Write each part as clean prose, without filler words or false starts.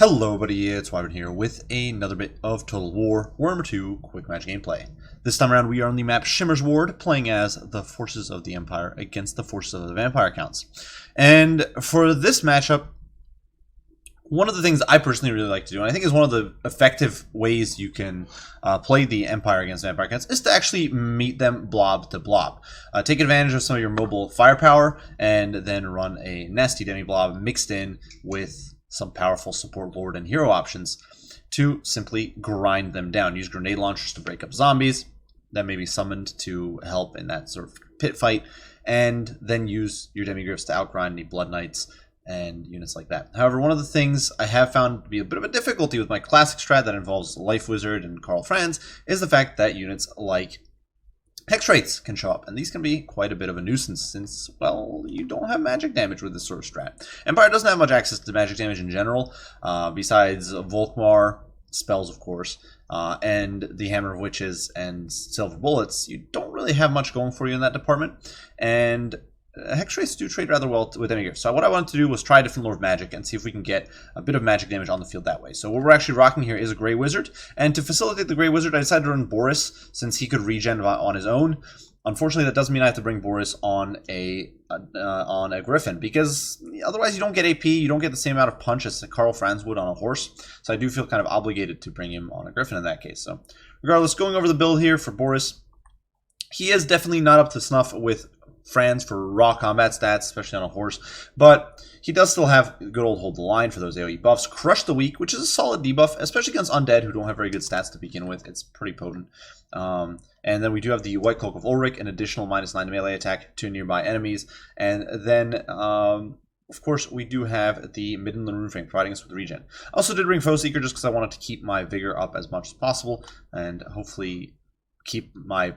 Hello buddy, it's Wyvern here with another bit of Total War, Warhammer 2 Quick Match gameplay. This time around we are on the map Shimmer's Ward, playing as the forces of the Empire against the forces of the Vampire Counts. And for this matchup, one of the things I personally really like to do, and I think is one of the effective ways you can play the Empire against Vampire Counts, is to actually meet them blob to blob. Take advantage of some of your mobile firepower, and then run a nasty demi-blob mixed in with some powerful support lord and hero options to simply grind them down. Use grenade launchers to break up zombies that may be summoned to help in that sort of pit fight, and then use your demigriffs to outgrind any blood knights and units like that. However, one of the things I have found to be a bit of a difficulty with my classic strat that involves Life Wizard and Karl Franz is the fact that units like Hex Rates can show up, and these can be quite a bit of a nuisance since, well, you don't have magic damage with this sort of strat. Empire doesn't have much access to magic damage in general, besides Volkmar spells, of course, and the Hammer of Witches and Silver Bullets. You don't really have much going for you in that department, and Hex Rates do trade rather well with demigriffs. So what I wanted to do was try a different lore of magic and see if we can get a bit of magic damage on the field that way. So what we're actually rocking here is a Grey Wizard, and to facilitate the Grey Wizard I decided to run Boris since he could regen on his own. Unfortunately, that doesn't mean I have to bring Boris on a Griffin, because otherwise you don't get AP, you don't get the same amount of punch as Karl Franz would on a horse. So I do feel kind of obligated to bring him on a Griffin in that case. So regardless, going over the build here for Boris, he is definitely not up to snuff with Franz for raw combat stats, especially on a horse, but he does still have good old hold the line for those AoE buffs. Crush the Weak, which is a solid debuff, especially against undead who don't have very good stats to begin with. It's pretty potent. And then we do have the White Cloak of Ulrich, an additional -9 melee attack to nearby enemies. And then, of course, we do have the Midland Runeframe providing us with regen. I also did bring Foe Seeker just because I wanted to keep my vigor up as much as possible and hopefully keep my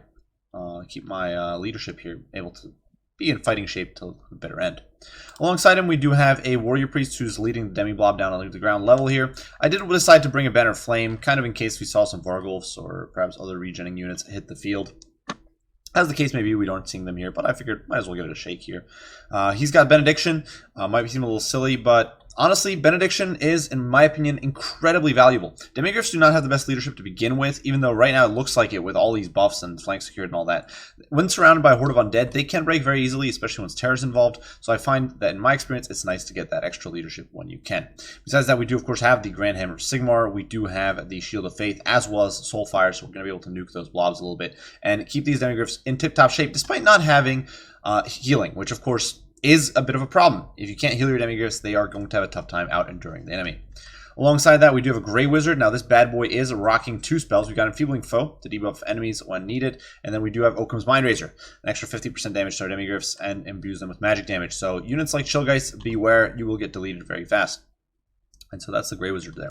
leadership here able to be in fighting shape till the bitter end. Alongside him, we do have a Warrior Priest who's leading the Demi-Blob down on the ground level here. I did decide to bring a Banner of Flame, kind of in case we saw some Vargulfs or perhaps other regenning units hit the field. As the case may be, we aren't seeing them here, but I figured might as well give it a shake here. He's got Benediction. Might seem a little silly, but honestly, Benediction is, in my opinion, incredibly valuable. Demigriffs do not have the best leadership to begin with, even though right now it looks like it with all these buffs and flank secured and all that. When surrounded by a horde of undead, they can break very easily, especially when terror's involved. So I find that in my experience, it's nice to get that extra leadership when you can. Besides that, we do of course have the Grand Hammer of Sigmar. We do have the Shield of Faith, as well as Soulfire, so we're going to be able to nuke those blobs a little bit and keep these demigriffs in tip-top shape, despite not having healing, which of course is a bit of a problem. If you can't heal your demigriffs, they are going to have a tough time out enduring the enemy. Alongside that, we do have a Grey Wizard. Now, this bad boy is rocking 2 spells. We've got Enfeebling Foe to debuff enemies when needed, and then we do have Occam's Mindrazor, an extra 50% damage to our demigriffs and imbues them with magic damage. So units like Chillgeist, beware, you will get deleted very fast. And so that's the Grey Wizard there.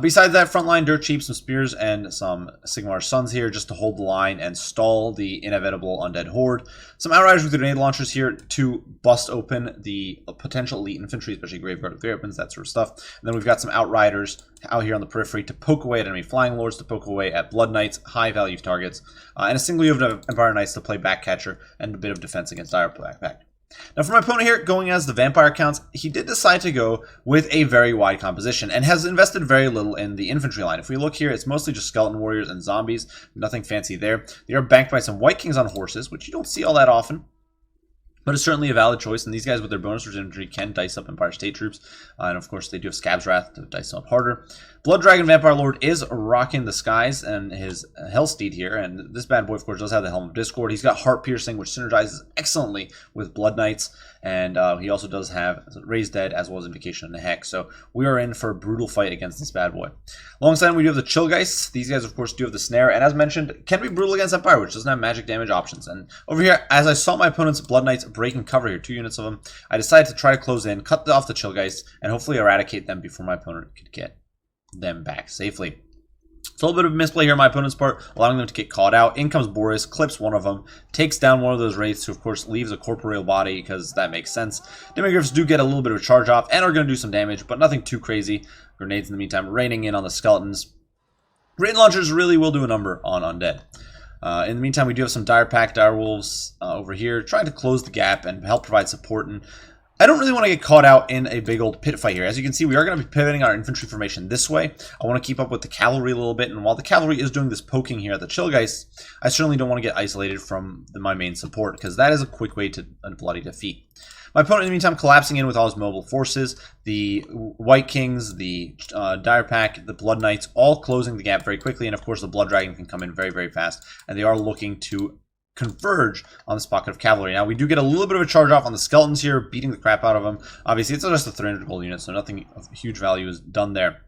Besides that, frontline dirt cheap, some spears and some Sigmar Suns here just to hold the line and stall the inevitable undead horde. Some Outriders with grenade launchers here to bust open the potential elite infantry, especially Graveguard with Weapons, that sort of stuff. And then we've got some Outriders out here on the periphery to poke away at enemy Flying Lords, to poke away at Blood Knights, high value targets, and a single unit of Empire Knights to play Backcatcher and a bit of defense against Dire Backpack. Now for my opponent here, going as the Vampire Counts, he did decide to go with a very wide composition and has invested very little in the infantry line. If we look here, it's mostly just Skeleton Warriors and Zombies, nothing fancy there. They are backed by some White Kings on horses, which you don't see all that often, but it's certainly a valid choice, and these guys with their bonus infantry can dice up Empire State Troops, and of course they do have Scab's Wrath to dice them up harder. Blood Dragon Vampire Lord is rocking the skies and his Hellsteed here, and this bad boy of course does have the Helm of Discord. He's got Heart Piercing, which synergizes excellently with Blood Knights, and he also does have Raised Dead as well as Invocation and the Hex, so we are in for a brutal fight against this bad boy. Alongside him, we do have the Chillgeists. These guys of course do have the Snare, and as mentioned, can be brutal against Empire, which doesn't have magic damage options. And over here, as I saw my opponent's Blood Knights breaking cover here, 2 units of them, I decided to try to close in, cut off the Chillgeists, and hopefully eradicate them before my opponent could get them back safely. It's a little bit of a misplay here on my opponent's part, allowing them to get caught out. In comes Boris, clips one of them, takes down one of those wraiths, who of course leaves a corporeal body because that makes sense. Demigriffs do get a little bit of a charge off and are going to do some damage, but nothing too crazy. Grenades in the meantime raining in on the skeletons. Grenade launchers really will do a number on undead. In the meantime, we do have some Dire Pack, Dire Wolves over here, trying to close the gap and help provide support. And I don't really want to get caught out in a big old pit fight here. As you can see, we are going to be pivoting our infantry formation this way. I want to keep up with the cavalry a little bit, and while the cavalry is doing this poking here at the Chillgeist, I certainly don't want to get isolated from my main support, because that is a quick way to a bloody defeat. My opponent, in the meantime, collapsing in with all his mobile forces. The White Kings, the Dire Pack, the Blood Knights, all closing the gap very quickly. And, of course, the Blood Dragon can come in very, very fast. And they are looking to converge on this pocket of cavalry. Now, we do get a little bit of a charge off on the Skeletons here, beating the crap out of them. Obviously, it's just a 300 gold unit, so nothing of huge value is done there.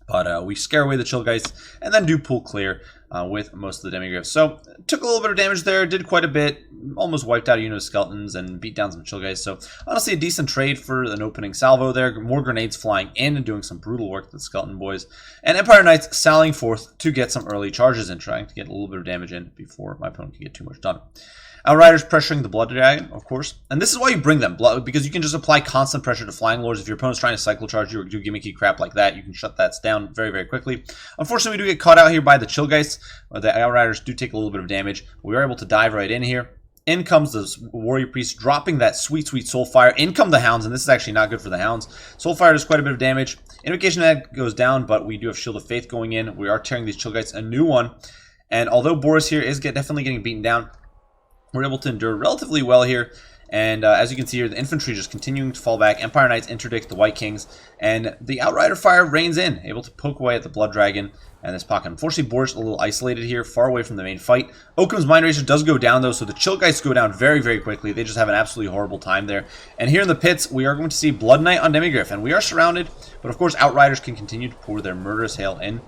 But we scare away the Chillgeists and then do pull clear with most of the Demigryphs. So took a little bit of damage there, did quite a bit, almost wiped out a unit of Skeletons and beat down some Chillgeists. So honestly, a decent trade for an opening salvo there. More grenades flying in and doing some brutal work to the Skeleton boys. And Empire Knights sallying forth to get some early charges in, trying to get a little bit of damage in before my opponent can get too much done. Outriders pressuring the Blood Dragon, of course. And this is why you bring them, because you can just apply constant pressure to Flying Lords. If your opponent's trying to cycle charge you or do gimmicky crap like that, you can shut that down very, very quickly. Unfortunately, we do get caught out here by the Chillgeists. The Outriders do take a little bit of damage. We are able to dive right in here. In comes the Warrior Priest, dropping that sweet, sweet Soulfire. In come the Hounds, and this is actually not good for the Hounds. Soulfire does quite a bit of damage. Invocation Head goes down, but we do have Shield of Faith going in. We are tearing these Chillgeists a new one. And although Boris here is definitely getting beaten down, we're able to endure relatively well here. And as you can see here, the infantry just continuing to fall back. Empire Knights interdict the White Kings. And the Outrider fire reigns in, able to poke away at the Blood Dragon and this pocket. Unfortunately, Boris a little isolated here, far away from the main fight. Occam's Mind Racer does go down, though, so the Chillgeists go down very, very quickly. They just have an absolutely horrible time there. And here in the pits, we are going to see Blood Knight on Demigryph. And we are surrounded, but of course, Outriders can continue to pour their murderous hail in,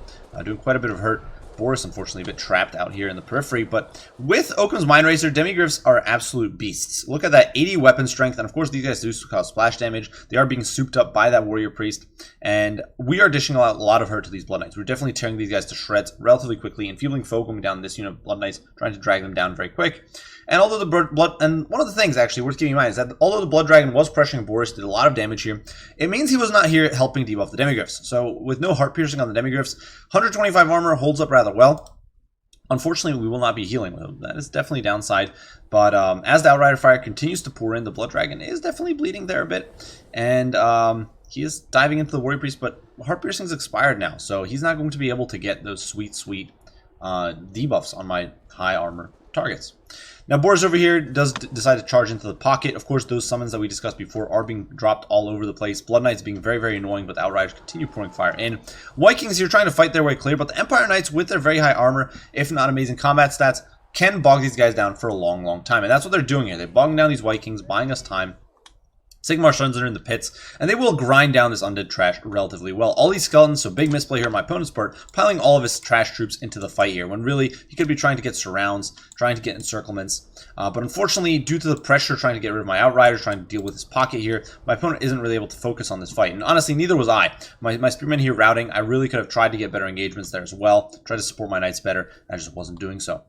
doing quite a bit of hurt. Boris, unfortunately, a bit trapped out here in the periphery, but with Occam's Mind Racer, Demigryphs are absolute beasts. Look at that 80 weapon strength, and of course, these guys do cause splash damage. They are being souped up by that Warrior Priest, and we are dishing out a lot of hurt to these Blood Knights. We're definitely tearing these guys to shreds relatively quickly, enfeebling foe going down this unit of Blood Knights, trying to drag them down very quick. And although one of the things actually worth keeping in mind is that although the Blood Dragon was pressuring Boris, did a lot of damage here, it means he was not here helping debuff the Demigryphs. So with no heart piercing on the Demigryphs, 125 armor holds up rather well. Unfortunately, we will not be healing with him. That is definitely a downside. But as the Outrider fire continues to pour in, the Blood Dragon is definitely bleeding there a bit. And he is diving into the Warrior Priest, but Heart Piercing's expired now. So he's not going to be able to get those sweet, sweet debuffs on my high armor targets. Now, Boris over here does decide to charge into the pocket. Of course, those summons that we discussed before are being dropped all over the place. Blood Knights being very, very annoying, but the Outriders continue pouring fire in. White Kings here trying to fight their way clear, but the Empire Knights, with their very high armor, if not amazing combat stats, can bog these guys down for a long, long time. And that's what they're doing here. They're bogging down these White Kings, buying us time. Sigmar Shuns are in the pits, and they will grind down this undead trash relatively well. All these Skeletons, so big misplay here on my opponent's part, piling all of his trash troops into the fight here, when really he could be trying to get surrounds, trying to get encirclements. But unfortunately, due to the pressure trying to get rid of my Outriders, trying to deal with his pocket here, my opponent isn't really able to focus on this fight. And honestly, neither was I. My Spearmen here routing, I really could have tried to get better engagements there as well, tried to support my Knights better, I just wasn't doing so.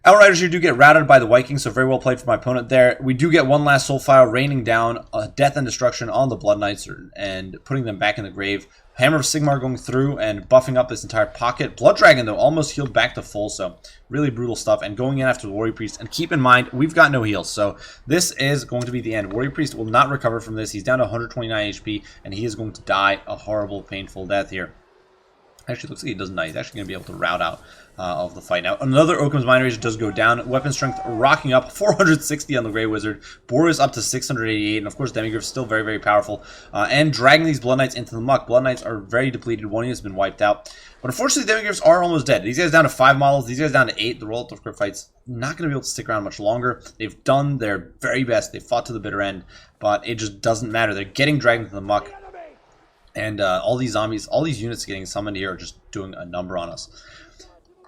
Outriders here do get routed by the White Kings, so very well played for my opponent there. We do get one last Soulfire raining down death and destruction on the Blood Knights and putting them back in the grave. Hammer of Sigmar going through and buffing up this entire pocket. Blood Dragon, though, almost healed back to full, so really brutal stuff. And going in after the Warrior Priest. And keep in mind, we've got no heals, so this is going to be the end. Warrior Priest will not recover from this. He's down to 129 HP, and he is going to die a horrible, painful death here. Actually, looks like he doesn't die. He's actually going to be able to rout out of the fight. Now, another Occam's Mind Racer does go down. Weapon strength rocking up. 460 on the Grey Wizard. Boris up to 688. And, of course, Demigryph still very, very powerful. And dragging these Blood Knights into the muck. Blood Knights are very depleted. One unit's been wiped out. But, unfortunately, Demigryphs are almost dead. These guys down to 5 models. These guys down to 8. The Royal Crypt fight's not going to be able to stick around much longer. They've done their very best. They fought to the bitter end. But it just doesn't matter. They're getting dragged into the muck. And all these zombies, all these units getting summoned here are just doing a number on us.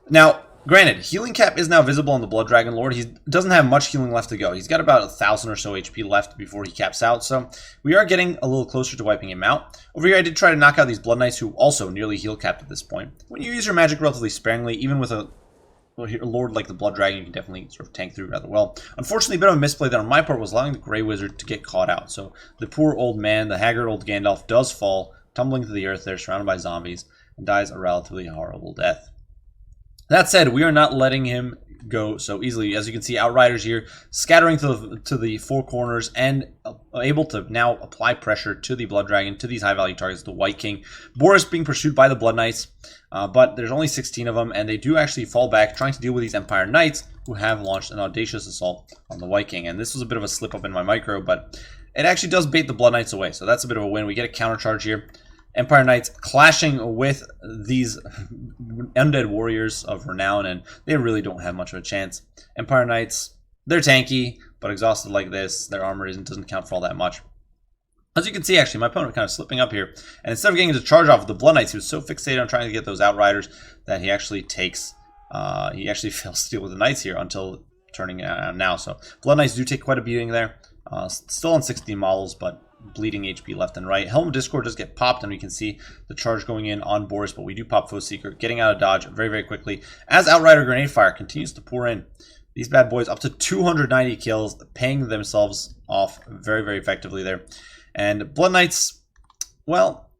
Now, granted, healing cap is now visible on the Blood Dragon Lord. He doesn't have much healing left to go. He's got about 1,000 or so HP left before he caps out. So we are getting a little closer to wiping him out. Over here, I did try to knock out these Blood Knights who also nearly heal capped at this point. When you use your magic relatively sparingly, even with a Lord like the Blood Dragon, you can definitely sort of tank through rather well. Unfortunately, a bit of a misplay there on my part was allowing the Grey Wizard to get caught out. So the poor old man, the haggard old Gandalf, does fall, tumbling to the earth there, surrounded by zombies, and dies a relatively horrible death. That said, we are not letting him go so easily. As you can see, Outriders here scattering to the four corners and able to now apply pressure to the Blood Dragon, to these high-value targets, the White King. Boris being pursued by the Blood Knights, but there's only 16 of them, and they do actually fall back, trying to deal with these Empire Knights, who have launched an audacious assault on the White King. And this was a bit of a slip-up in my micro, but it actually does bait the Blood Knights away, so that's a bit of a win. We get a countercharge here. Empire Knights clashing with these undead warriors of renown, and they really don't have much of a chance. Empire Knights, they're tanky, but exhausted like this, their armor doesn't count for all that much. As you can see, actually, my opponent kind of slipping up here, and instead of getting to charge off with the Blood Knights, he was so fixated on trying to get those Outriders that he actually takes, he actually fails to deal with the Knights here until turning now. So Blood Knights do take quite a beating there, still on 16 models, but bleeding HP left and right. Helm of Discord does get popped, and we can see the charge going in on Boris, but we do pop Foe Seeker, getting out of dodge very, very quickly as Outrider Grenade Fire continues to pour in. These bad boys up to 290 kills, paying themselves off very, very effectively there. And Blood Knights, well,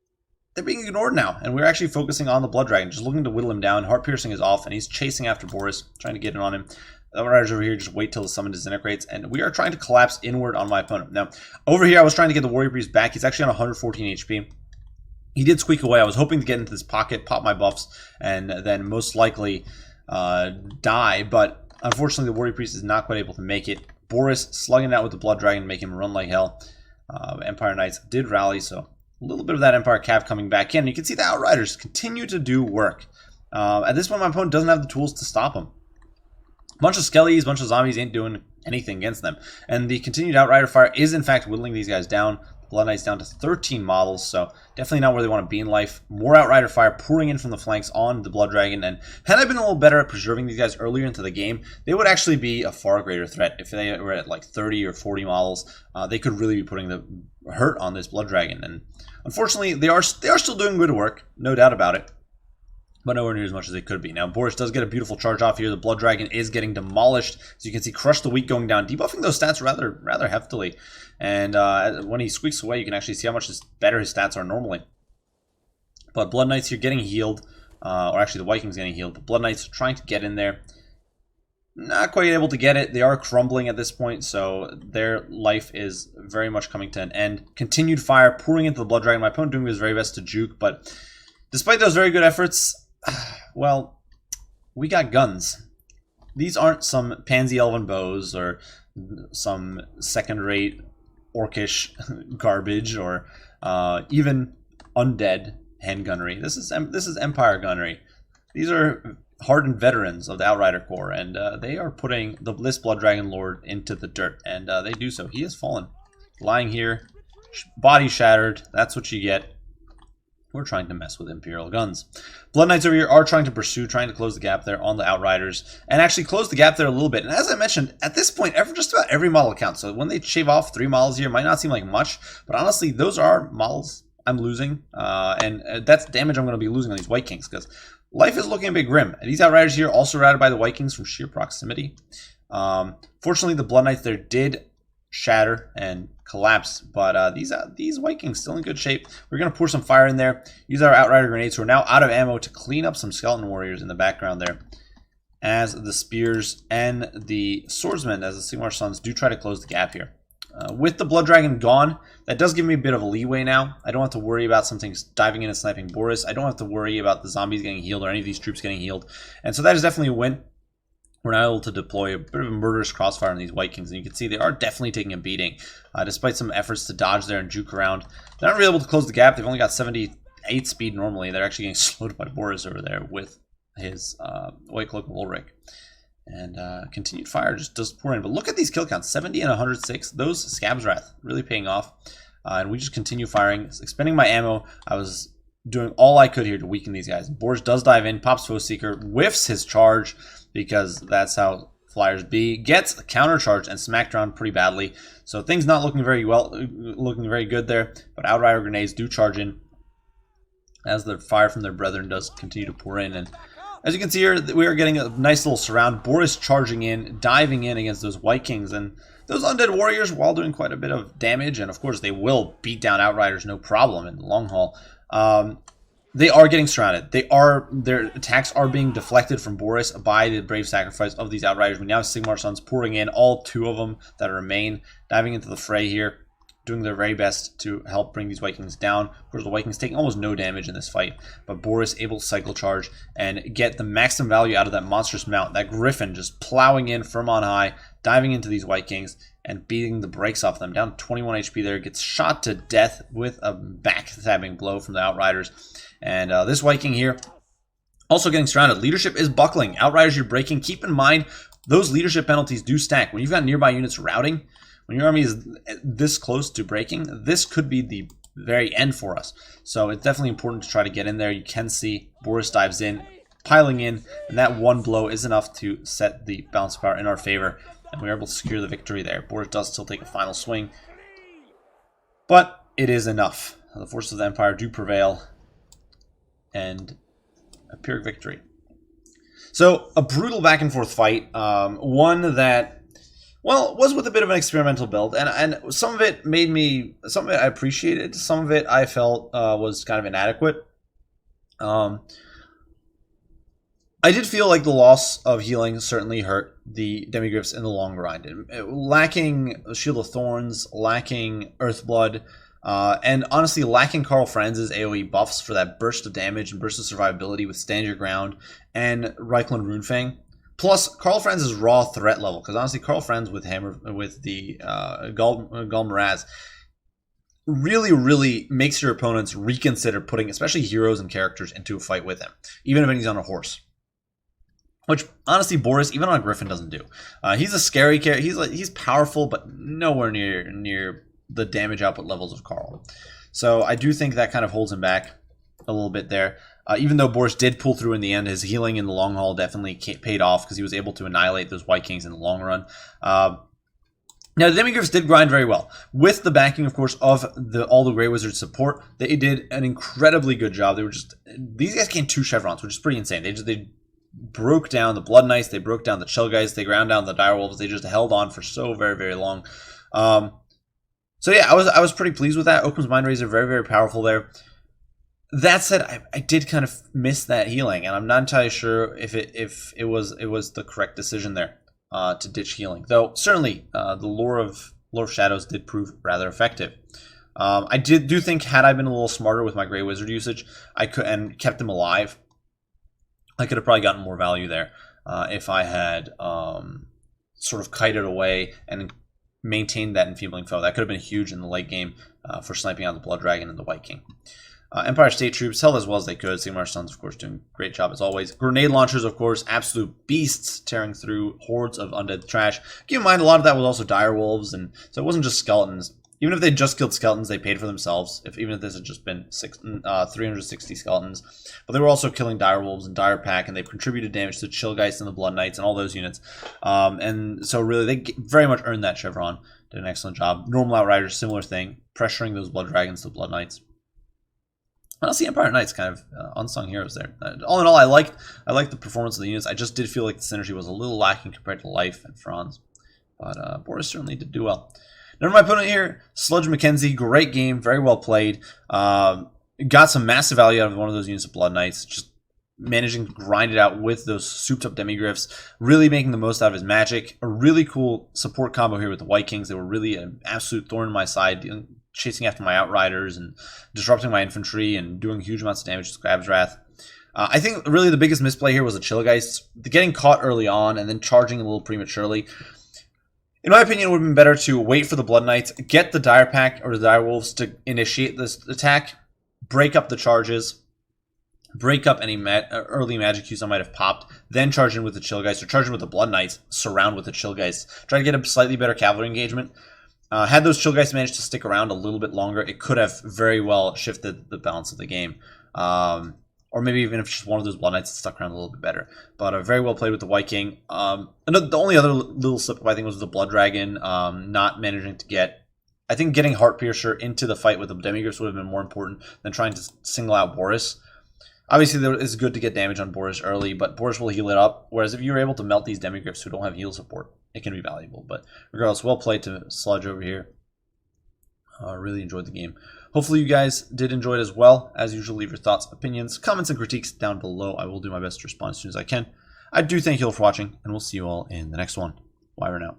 they're being ignored now, and we're actually focusing on the Blood Dragon, just looking to whittle him down. Heart Piercing is off, and he's chasing after Boris, trying to get in on him. The Outriders over here just wait till the summon disintegrates, and we are trying to collapse inward on my opponent. Now, over here I was trying to get the Warrior Priest back. He's actually on 114 HP. He did squeak away. I was hoping to get into this pocket, pop my buffs, and then most likely die, but unfortunately the Warrior Priest is not quite able to make it. Boris slugging out with the Blood Dragon, make him run like hell. Empire Knights did rally, so a little bit of that Empire Cav coming back in. You can see the Outriders continue to do work. At this point, my opponent doesn't have the tools to stop him. Bunch of skellies, bunch of zombies ain't doing anything against them. And the continued Outrider fire is in fact whittling these guys down. Blood Knights down to 13 models, so definitely not where they want to be in life. More Outrider fire pouring in from the flanks on the Blood Dragon, and had I been a little better at preserving these guys earlier into the game, they would actually be a far greater threat. If they were at like 30 or 40 models, they could really be putting the hurt on this Blood Dragon. And unfortunately, they are still doing good work, no doubt about it, but nowhere near as much as it could be. Now, Boris does get a beautiful charge off here. The Blood Dragon is getting demolished. As you can see, Crush the Weak going down, debuffing those stats rather heftily. And when he squeaks away, you can actually see how much better his stats are normally. But Blood Knights here getting healed, or actually the White King's getting healed. But Blood Knights trying to get in there. Not quite able to get it. They are crumbling at this point, so their life is very much coming to an end. Continued fire pouring into the Blood Dragon. My opponent doing his very best to juke, but despite those very good efforts, well, we got guns. These aren't some pansy elven bows or some second-rate orcish garbage or even undead handgunnery. This is Empire gunnery. These are hardened veterans of the Outrider Corps, and they are putting this Blood Dragon Lord into the dirt, and they do so. He has fallen, lying here, body shattered. That's what you get. We're trying to mess with Imperial guns. Blood Knights over here are trying to pursue, trying to close the gap there on the Outriders, and actually close the gap there a little bit. And as I mentioned, at this point, just about every model counts. So when they shave off 3 models here, it might not seem like much, but honestly, those are models I'm losing, and that's damage I'm going to be losing on these White Kings, because life is looking a bit grim. And these Outriders here also routed by the White Kings from sheer proximity. Fortunately, the Blood Knights there did shatter and collapse, but these White Kings still in good shape. We're going to pour some fire in there, use our Outrider grenades, who are now out of ammo, to clean up some skeleton warriors in the background there, as the spears and the swordsmen, as the Sigmar Sons, do try to close the gap here. With the Blood Dragon gone, that does give me a bit of a leeway now. I don't have to worry about something diving in and sniping Boris. I don't have to worry about the zombies getting healed or any of these troops getting healed, and so that is definitely a win. We're now able to deploy a bit of a murderous crossfire on these White Kings, and you can see they are definitely taking a beating, despite some efforts to dodge there and juke around. They're not really able to close the gap. They've only got 78 speed normally. They're actually getting slowed by Boris over there with his White Cloak of Ulrich. And continued fire just does pour in. But look at these kill counts, 70 and 106. Those Scab's Wrath really paying off. And we just continue firing, expending my ammo. I was doing all I could here to weaken these guys. Boris does dive in, pops Foe Seeker, whiffs his charge, because that's how Flyers be. Gets countercharged and smacked around pretty badly. So things not looking very good there. But Outrider grenades do charge in, as the fire from their brethren does continue to pour in. And as you can see here, we are getting a nice little surround. Boris charging in, diving in against those White Kings. And those undead warriors, while doing quite a bit of damage, and of course they will beat down Outriders no problem in the long haul, they are getting surrounded. Their attacks are being deflected from Boris by the brave sacrifice of these Outriders. We now have Sigmar Sons pouring in, all 2 of them that remain, diving into the fray here, doing their very best to help bring these Vikings down. Of course, the Vikings taking almost no damage in this fight, but Boris able to cycle charge and get the maximum value out of that monstrous mount. That Griffin just plowing in from on high, diving into these Vikings and beating the brakes off them. Down 21 HP there, gets shot to death with a backstabbing blow from the Outriders. And this Viking here also getting surrounded. Leadership is buckling. Outriders, you're breaking. Keep in mind, those leadership penalties do stack. When you've got nearby units routing, when your army is this close to breaking, this could be the very end for us. So it's definitely important to try to get in there. You can see Boris dives in, piling in, and that one blow is enough to set the balance of power in our favor. And we're able to secure the victory there. Boris does still take a final swing, but it is enough. The forces of the Empire do prevail, and a Pyrrhic victory. So a brutal back and forth fight, one that, well, was with a bit of an experimental build, and some of it made me, some of it I appreciated, some of it I felt was kind of inadequate. I did feel like the loss of healing certainly hurt the Demigryphs in the long run. Lacking Shield of Thorns, lacking Earthblood, and honestly lacking Karl Franz's AoE buffs for that burst of damage and burst of survivability with Stand Your Ground and Reikland Runefang. Plus Karl Franz's raw threat level, because honestly Karl Franz with the Gul'Maraz really makes your opponents reconsider putting especially heroes and characters into a fight with him, even if he's on a horse. Which, honestly, Boris, even on a Griffin, doesn't do. He's a scary character. He's powerful, but nowhere near the damage output levels of Karl. So I do think that kind of holds him back a little bit there. Even though Boris did pull through in the end, his healing in the long haul definitely paid off because he was able to annihilate those Vikings in the long run. Now, the Demigryphs did grind very well. With the backing, of course, of all the Grey Wizards support, they did an incredibly good job. They were just... These guys gained 2 chevrons, which is pretty insane. They broke down the Blood Knights, they broke down the Chillgeist, they ground down the Direwolves, they just held on for so very long. So yeah, I was pretty pleased with that. Occam's Mind Razor, very powerful there. That said, I did kind of miss that healing, and I'm not entirely sure if it was the correct decision there to ditch healing. Though certainly the lore of Shadows did prove rather effective. I do think had I been a little smarter with my Grey Wizard usage, I could and kept them alive, I could have probably gotten more value there if I had sort of kited away and maintained that enfeebling foe. That could have been huge in the late game for sniping out the Blood Dragon and the White King. Empire State Troops held as well as they could. Sigmar Sons, of course, doing a great job as always. Grenade launchers, of course, absolute beasts, tearing through hordes of undead trash. Keep in mind, a lot of that was also Direwolves, and so it wasn't just skeletons. Even if they just killed skeletons, they paid for themselves. Even if this had just been 360 skeletons, but they were also killing Direwolves and Dire Pack, and they've contributed damage to Chillgeist and the Blood Knights and all those units. And so really, they very much earned that chevron. Did an excellent job. Normal Outriders, similar thing, pressuring those Blood Dragons to Blood Knights. Honestly, Empire Knights kind of unsung heroes there. All in all, I liked the performance of the units. I just did feel like the synergy was a little lacking compared to Life and Franz, but Boris certainly did do well. Now, my opponent here, Sludge Mackenzie, great game, very well played. Got some massive value out of one of those units of Blood Knights, just managing to grind it out with those souped-up Demigryphs, really making the most out of his magic. A really cool support combo here with the White Kings. They were really an absolute thorn in my side, chasing after my Outriders and disrupting my infantry and doing huge amounts of damage to Grab's Wrath. I think really the biggest misplay here was the Chillgeist. Getting caught early on and then charging a little prematurely. In my opinion, it would have been better to wait for the Blood Knights, get the Dire Pack or the Direwolves to initiate this attack, break up the charges, break up any early magic cues I might have popped, then charge in with the Chillgeist or charge in with the Blood Knights, surround with the Chillgeist, try to get a slightly better cavalry engagement. Had those Chillgeists managed to stick around a little bit longer, it could have very well shifted the balance of the game. Or maybe even if just one of those Blood Knights stuck around a little bit better. But very well played with the White King. The only other little slip-up, I think, was the Blood Dragon not managing to get... I think getting Heartpiercer into the fight with the Demigryphs would have been more important than trying to single out Boris. Obviously, it's good to get damage on Boris early, but Boris will heal it up. Whereas if you're able to melt these Demigryphs who don't have heal support, it can be valuable. But regardless, well played to Sludge over here. Really enjoyed the game. Hopefully you guys did enjoy it as well. As usual, leave your thoughts, opinions, comments, and critiques down below. I will do my best to respond as soon as I can. I do thank you all for watching, and we'll see you all in the next one. Wyvern out.